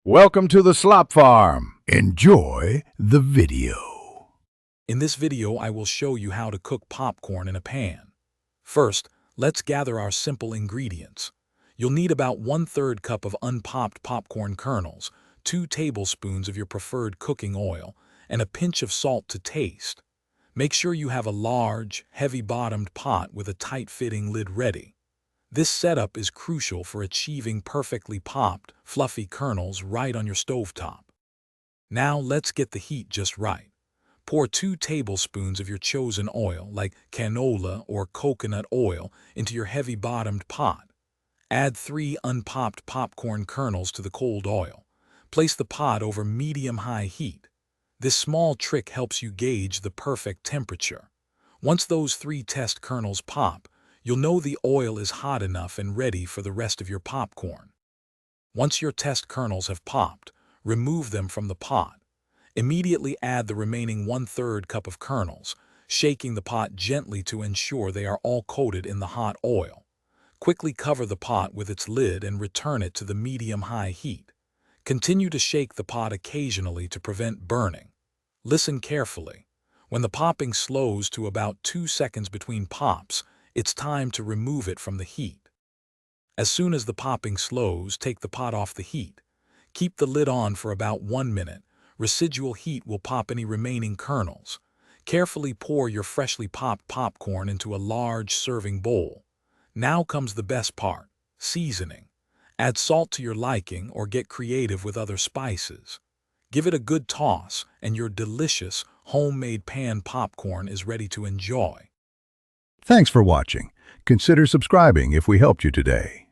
Welcome to the Slop Farm. Enjoy the video. In this video, I will show you how to cook popcorn in a pan. First, let's gather our simple ingredients. You'll need about 1/3 cup of unpopped popcorn kernels, 2 tablespoons of your preferred cooking oil, and a pinch of salt to taste. Make sure you have a large, heavy-bottomed pot with a tight-fitting lid ready. This setup is crucial for achieving perfectly popped, fluffy kernels right on your stovetop. Now let's get the heat just right. Pour 2 tablespoons of your chosen oil, like canola or coconut oil, into your heavy-bottomed pot. Add 3 unpopped popcorn kernels to the cold oil. Place the pot over medium-high heat. This small trick helps you gauge the perfect temperature. Once those 3 test kernels pop, you'll know the oil is hot enough and ready for the rest of your popcorn. Once your test kernels have popped, remove them from the pot. Immediately add the remaining 1/3 cup of kernels, shaking the pot gently to ensure they are all coated in the hot oil. Quickly cover the pot with its lid and return it to the medium-high heat. Continue to shake the pot occasionally to prevent burning. Listen carefully. When the popping slows to about 2 seconds between pops, it's time to remove it from the heat. As soon as the popping slows, take the pot off the heat. Keep the lid on for about 1 minute. Residual heat will pop any remaining kernels. Carefully pour your freshly popped popcorn into a large serving bowl. Now comes the best part: seasoning. Add salt to your liking or get creative with other spices. Give it a good toss, and your delicious, homemade pan popcorn is ready to enjoy. Thanks for watching. Consider subscribing if we helped you today.